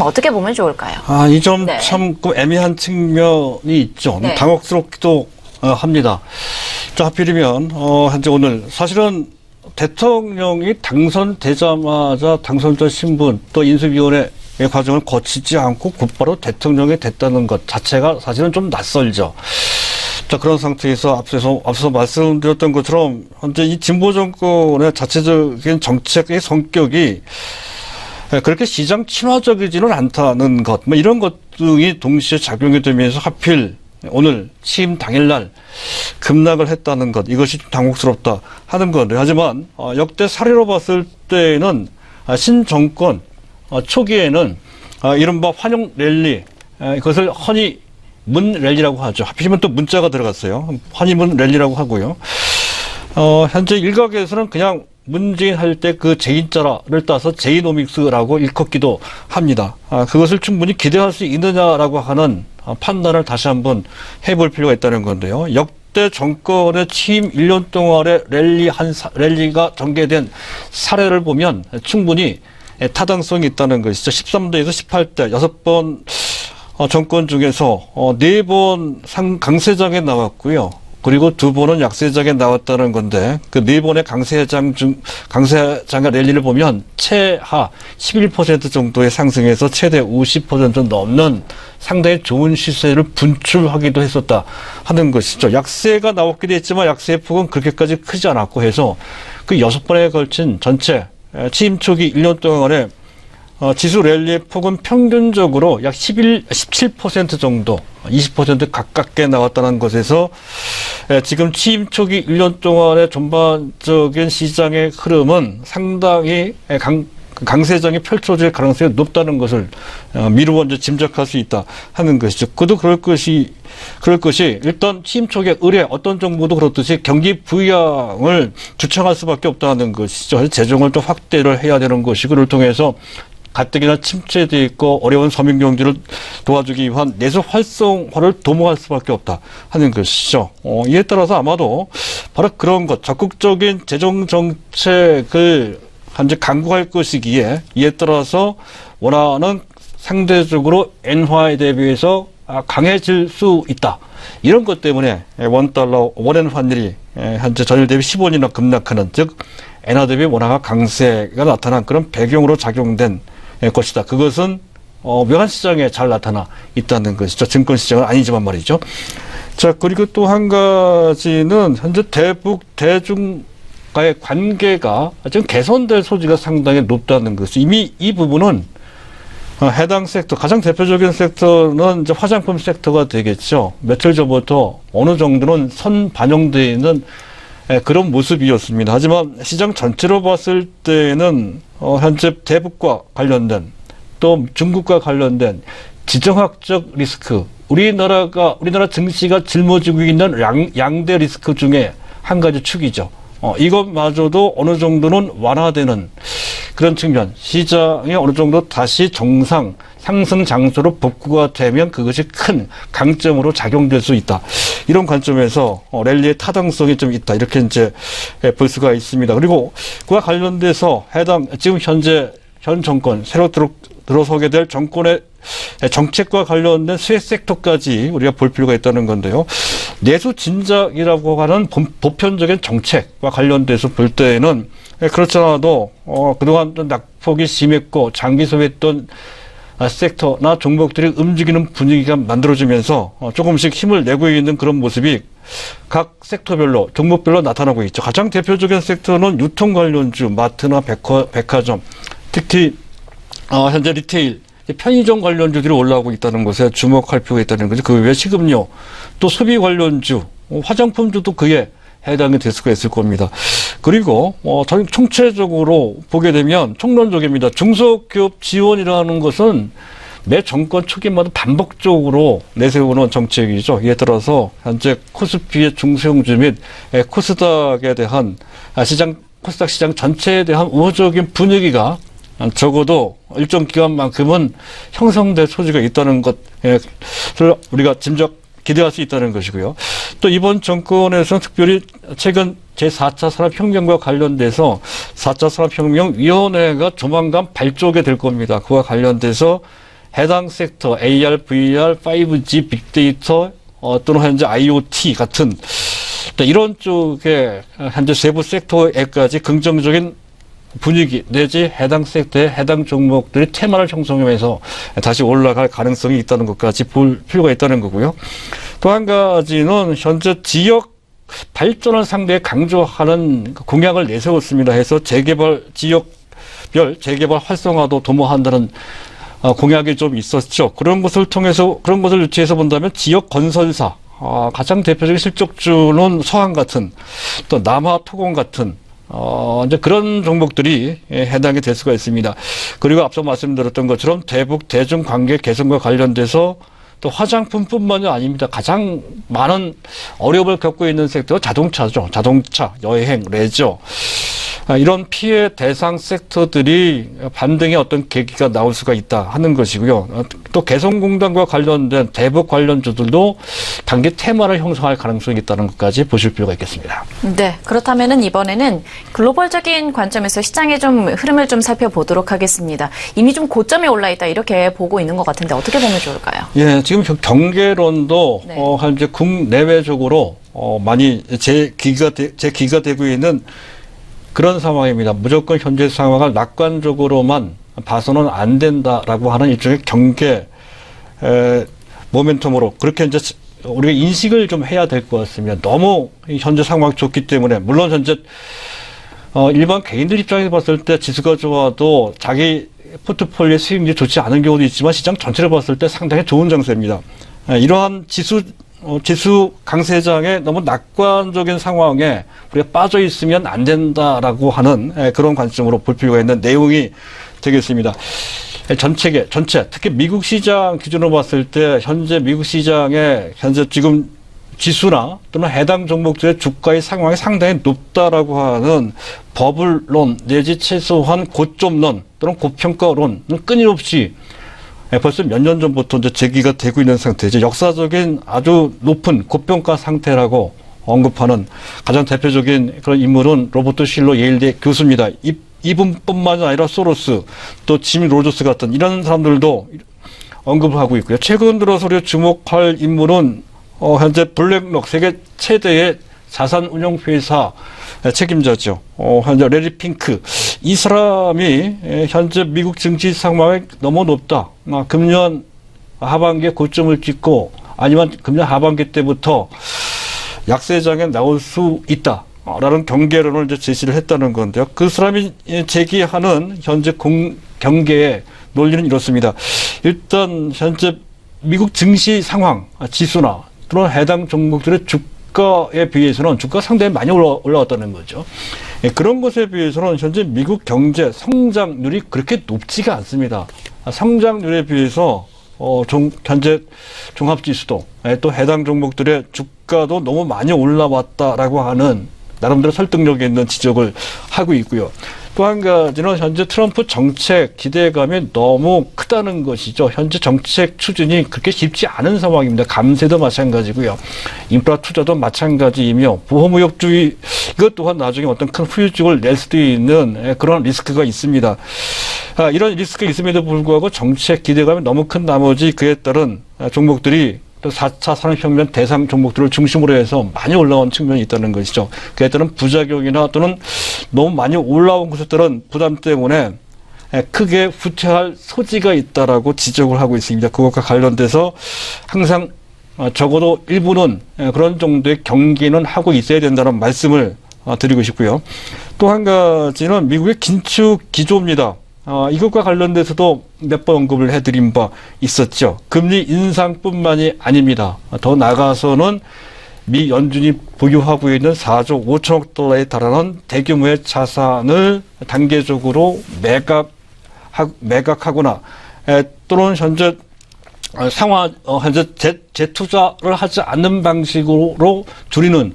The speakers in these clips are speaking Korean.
어떻게 보면 좋을까요? 이 점 네. 참 애매한 측면이 있죠. 네. 당혹스럽기도 합니다. 자, 하필이면 현재 오늘 사실은 대통령이 당선되자마자 당선자 신분 또 인수위원회 과정을 거치지 않고 곧바로 대통령이 됐다는 것 자체가 사실은 좀 낯설죠. 자, 그런 상태에서 앞서 말씀드렸던 것처럼 현재 이 진보 정권의 자체적인 정책의 성격이 그렇게 시장 친화적이지는 않다는 것, 뭐 이런 것 등이 동시에 작용이 되면서 하필 오늘 취임 당일날 급락을 했다는 것, 이것이 좀 당혹스럽다 하는 건데, 하지만 역대 사례로 봤을 때는 신정권 초기에는 이른바 환영 랠리, 그것을 허니문 랠리라고 하죠. 하필이면 또 문자가 들어갔어요. 허니문 랠리라고 하고요. 현재 일각에서는 그냥 문재인 할 때 그 제인자를 따서 제이노믹스라고 일컫기도 합니다. 그것을 충분히 기대할 수 있느냐라고 하는 판단을 다시 한번 해볼 필요가 있다는 건데요. 역대 정권의 취임 1년 동안에 랠리가 전개된 사례를 보면 충분히 타당성이 있다는 것이죠. 13대에서 18대 6번 정권 중에서 4번 강세장에 나왔고요. 그리고 2번은 약세장에 나왔다는 건데, 그 4번의 강세장의 랠리를 보면 최하 11% 정도의 상승에서 최대 50% 넘는 상당히 좋은 시세를 분출하기도 했었다 하는 것이죠. 약세가 나왔기도 했지만 약세의 폭은 그렇게까지 크지 않았고 해서 그 6번에 걸친 전체 취임 초기 1년 동안에 지수 랠리의 폭은 평균적으로 약 17% 정도, 20% 가깝게 나왔다는 것에서 지금 취임 초기 1년 동안의 전반적인 시장의 흐름은 상당히 강세장이 펼쳐질 가능성이 높다는 것을 미루어 이제 짐작할 수 있다 하는 것이죠. 그도 그럴 것이 일단 취임 초기에 의뢰 어떤 정부도 그렇듯이 경기 부양을 주창할 수밖에 없다는 것이죠. 재정을 또 확대를 해야 되는 것이고, 그를 통해서 가뜩이나 침체되어 있고 어려운 서민 경제를 도와주기 위한 내수 활성화를 도모할 수밖에 없다 하는 것이죠. 이에 따라서 아마도 바로 그런 것, 적극적인 재정 정책을 현재 강구할 것이기에, 이에 따라서 원화는 상대적으로 엔화에 대비해서 강해질 수 있다. 이런 것 때문에 원엔 환율이 현재 전일 대비 10원이나 급락하는, 즉 엔화 대비 원화가 강세가 나타난 그런 배경으로 작용된 것이다. 그것은 외환 시장에 잘 나타나 있다는 것이죠. 증권 시장은 아니지만 말이죠. 자, 그리고 또 한 가지는 현재 대중과의 관계가 지금 개선될 소지가 상당히 높다는 것이, 이미 이 부분은 해당 섹터, 가장 대표적인 섹터는 이제 화장품 섹터가 되겠죠. 며칠 전부터 어느 정도는 반영되어 있는 그런 모습이었습니다. 하지만 시장 전체로 봤을 때는 현재 대북과 관련된, 또 중국과 관련된 지정학적 리스크, 우리나라 증시가 짊어지고 있는 양대 리스크 중에 한 가지 축이죠. 이것마저도 어느 정도는 완화되는 그런 측면, 시장이 어느 정도 다시 정상 상승 장소로 복구가 되면 그것이 큰 강점으로 작용될 수 있다. 이런 관점에서 랠리의 타당성이 좀 있다. 이렇게 이제 볼 수가 있습니다. 그리고 그와 관련돼서 지금 현 정권, 새로 들어서게 될 정권의 정책과 관련된 수혜 섹터까지 우리가 볼 필요가 있다는 건데요. 내수 진작이라고 하는 보편적인 정책과 관련돼서 볼 때에는 그렇지 않아도 그동안 낙폭이 심했고 장기 소비했던 섹터나 종목들이 움직이는 분위기가 만들어지면서 조금씩 힘을 내고 있는 그런 모습이 각 섹터별로, 종목별로 나타나고 있죠. 가장 대표적인 섹터는 유통 관련주, 마트나 백화점, 특히 현재 리테일, 편의점 관련주들이 올라오고 있다는 것에 주목할 필요가 있다는 거죠. 그 외에 식음료, 또 소비 관련주, 화장품주도 그에 해당이 될 수가 있을 겁니다. 그리고 총체적으로 보게 되면 총론적입니다. 중소기업 지원이라는 것은 매 정권 초기마다 반복적으로 내세우는 정책이죠. 이에 따라서 현재 코스피의 중소형주 및 코스닥에 대한 코스닥 시장 전체에 대한 우호적인 분위기가 적어도 일정 기간만큼은 형성될 소지가 있다는 것을 우리가 기대할 수 있다는 것이고요. 또 이번 정권에서는 특별히 최근 제4차 산업혁명과 관련돼서 4차 산업혁명위원회가 조만간 발족이 될 겁니다. 그와 관련돼서 해당 섹터 AR, VR, 5G, 빅데이터 또는 현재 IoT 같은 이런 쪽에 현재 세부 섹터에까지 긍정적인 분위기 내지 해당 섹터의 해당 종목들이 테마를 형성하면서 다시 올라갈 가능성이 있다는 것까지 볼 필요가 있다는 거고요. 또 한 가지는 현재 지역 발전을 상대히 강조하는 공약을 내세웠습니다. 해서 재개발 지역별 재개발 활성화도 도모한다는 공약이 좀 있었죠. 그런 것을 통해서 그런 것을 유치해서 본다면 지역 건설사 가장 대표적인 실적주는 서한 같은 또 남하 토공 같은 이제 그런 종목들이 해당이 될 수가 있습니다. 그리고 앞서 말씀드렸던 것처럼 대북 대중 관계 개선과 관련돼서 또 화장품뿐만이 아닙니다. 가장 많은 어려움을 겪고 있는 섹터가 자동차죠. 자동차, 여행, 레저. 이런 피해 대상 섹터들이 반등의 어떤 계기가 나올 수가 있다 하는 것이고요. 또 개성공단과 관련된 대북 관련주들도 단기 테마를 형성할 가능성이 있다는 것까지 보실 필요가 있겠습니다. 네, 그렇다면은 이번에는 글로벌적인 관점에서 시장의 좀 흐름을 좀 살펴보도록 하겠습니다. 이미 좀 고점에 올라 있다 이렇게 보고 있는 것 같은데 어떻게 보면 좋을까요? 예, 지금 경계론도 네. 현재 국내외적으로 많이 제기가 되고 있는 그런 상황입니다. 무조건 현재 상황을 낙관적으로만 봐서는 안 된다라고 하는 일종의 경계 모멘텀으로 그렇게 이제 우리가 인식을 좀 해야 될 것 같습니다. 너무 현재 상황이 좋기 때문에 물론 현재 일반 개인들 입장에서 봤을 때 지수가 좋아도 자기 포트폴리오 수익률이 좋지 않은 경우도 있지만 시장 전체를 봤을 때 상당히 좋은 장세입니다. 이러한 지수 강세장에 너무 낙관적인 상황에 우리가 빠져 있으면 안 된다라고 하는 그런 관점으로 볼 필요가 있는 내용이 되겠습니다. 전체 특히 미국 시장 기준으로 봤을 때 현재 미국 시장의 현재 지금 지수나 또는 해당 종목들의 주가의 상황이 상당히 높다라고 하는 버블론 내지 최소한 고점론 또는 고평가론은 끊임없이 벌써 몇 년 전부터 이제 제기가 되고 있는 상태죠. 역사적인 아주 높은 고평가 상태라고 언급하는 가장 대표적인 그런 인물은 로버트 실러 예일대 교수입니다. 이분뿐만 아니라 소로스 또 짐 로저스 같은 이런 사람들도 언급을 하고 있고요. 최근 들어서 우리가 주목할 인물은 현재 블랙록 세계 최대의 자산 운용 회사 책임자죠. 현재 레리 핑크. 이 사람이 현재 미국 증시 상황이 너무 높다. 금년 하반기에 고점을 찍고 아니면 금년 하반기 때부터 약세장에 나올 수 있다. 라는 경계론을 이제 제시를 했다는 건데요. 그 사람이 제기하는 현재 경계의 논리는 이렇습니다. 일단 현재 미국 증시 상황, 지수나 또는 해당 종목들의 주가에 비해서는 주가가 상당히 많이 올라왔다는 거죠. 그런 것에 비해서는 현재 미국 경제 성장률이 그렇게 높지가 않습니다. 성장률에 비해서 현재 종합지수도 또 해당 종목들의 주가도 너무 많이 올라왔다라고 하는 나름대로 설득력 있는 지적을 하고 있고요. 또 한 가지는 현재 트럼프 정책 기대감이 너무 크다는 것이죠. 현재 정책 추진이 그렇게 쉽지 않은 상황입니다. 감세도 마찬가지고요. 인프라 투자도 마찬가지이며 보호무역주의 이것 또한 나중에 어떤 큰 후유증을 낼 수도 있는 그런 리스크가 있습니다. 이런 리스크가 있음에도 불구하고 정책 기대감이 너무 큰 나머지 그에 따른 종목들이 또 4차 산업혁명 대상 종목들을 중심으로 해서 많이 올라온 측면이 있다는 것이죠. 그에 따른 부작용이나 또는 너무 많이 올라온 것에 따른 부담 때문에 크게 후퇴할 소지가 있다라고 지적을 하고 있습니다. 그것과 관련돼서 항상 적어도 일부는 그런 정도의 경계는 하고 있어야 된다는 말씀을 드리고 싶고요. 또 한 가지는 미국의 긴축 기조입니다. 이것과 관련돼서도 몇 번 언급을 해드린 바 있었죠. 금리 인상뿐만이 아닙니다. 더 나아가서는 미 연준이 보유하고 있는 4조 5천억 달러에 달하는 대규모의 자산을 단계적으로 매각하거나 또는 현재 현재 재투자를 하지 않는 방식으로 줄이는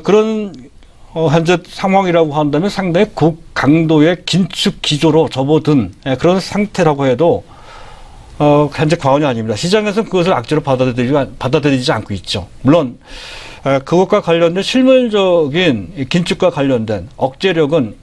그런 현재 상황이라고 한다면 상당히 고강도의 긴축 기조로 접어든 그런 상태라고 해도 현재 과언이 아닙니다. 시장에서는 그것을 악재로 받아들이지 않고 있죠. 물론 그것과 관련된 실물적인 긴축과 관련된 억제력은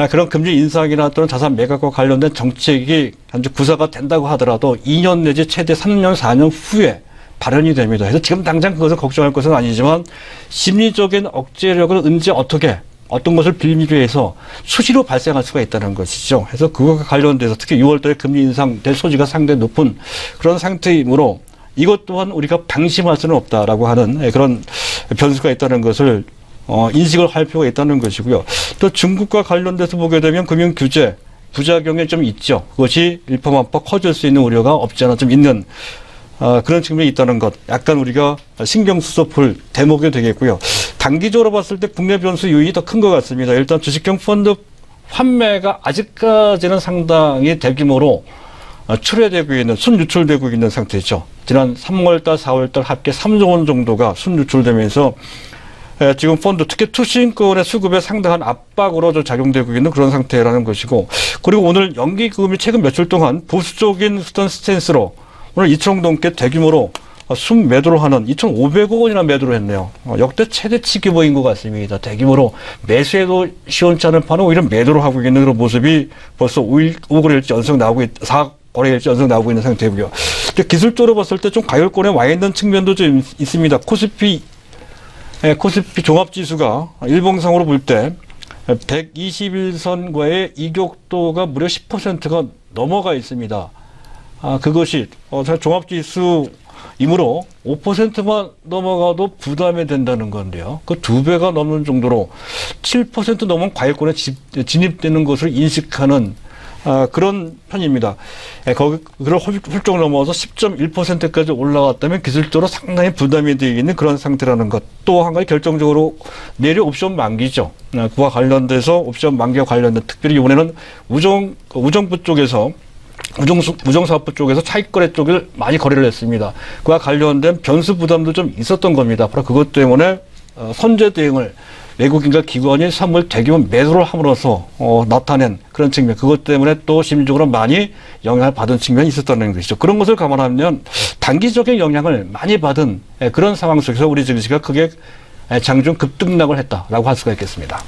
그런 금리 인상이나 또는 자산 매각과 관련된 정책이 단지 구사가 된다고 하더라도 2년 내지 최대 3년, 4년 후에 발현이 됩니다. 그래서 지금 당장 그것을 걱정할 것은 아니지만 심리적인 억제력을 언제 어떻게 어떤 것을 빌미로 수시로 발생할 수가 있다는 것이죠. 그래서 그것과 관련돼서 특히 6월 달에 금리 인상될 소지가 상당히 높은 그런 상태이므로 이것 또한 우리가 방심할 수는 없다라고 하는 그런 변수가 있다는 것을 인식을 할 필요가 있다는 것이고요. 또 중국과 관련돼서 보게 되면 금융 규제 부작용이 좀 있죠. 그것이 일파만파 커질 수 있는 우려가 없지 않아 좀 있는 그런 측면이 있다는 것. 약간 우리가 신경 써서 볼 대목이 되겠고요. 단기적으로 봤을 때 국내 변수 요인이 더 큰 것 같습니다. 일단 주식형 펀드 판매가 아직까지는 상당히 대규모로 출회되고 있는, 순유출되고 있는 상태죠. 지난 3월달, 4월달 합계 3조 원 정도가 순유출되면서 지금 펀드, 특히 투신권의 수급에 상당한 압박으로 좀 작용되고 있는 그런 상태라는 것이고, 그리고 오늘 연기금이 최근 며칠 동안 보수적인 스탠스로 오늘 2천 넘게 대규모로 순매도를 하는 2,500억 원이나 매도를 했네요. 역대 최대치 규모인 것 같습니다. 대규모로 매수해도 시원치 않은 판은 오히려 매도를 하고 있는 그런 모습이 벌써 5거래일째 연속 나오고 4거래일째 연속 나오고 있는 상태고요. 기술적으로 봤을 때 좀 가격권에 와 있는 측면도 좀 있습니다. 코스피 종합지수가 일봉상으로 볼 때 121선과의 이격도가 무려 10%가 넘어가 있습니다. 그것이 종합지수이므로 5%만 넘어가도 부담이 된다는 건데요. 그 2배가 넘는 정도로 7% 넘은 과열권에 진입되는 것을 인식하는 그런 편입니다. 그걸 훌쩍 넘어서 10.1%까지 올라갔다면 기술적으로 상당히 부담이 되어 있는 그런 상태라는 것. 또 한 가지 결정적으로 내일 옵션 만기죠. 그와 관련돼서 옵션 만기와 관련된 특별히 이번에는 우정부 쪽에서 우정사업부 쪽에서 차익거래 쪽을 많이 거래를 했습니다. 그와 관련된 변수 부담도 좀 있었던 겁니다. 바로 그것 때문에 선제 대응을 외국인과 기관이 선물 대규모 매도를 함으로써 나타낸 그런 측면, 그것 때문에 또 심리적으로 많이 영향을 받은 측면이 있었다는 것이죠. 그런 것을 감안하면 단기적인 영향을 많이 받은 그런 상황 속에서 우리 증시가 크게 장중 급등락을 했다라고 할 수가 있겠습니다.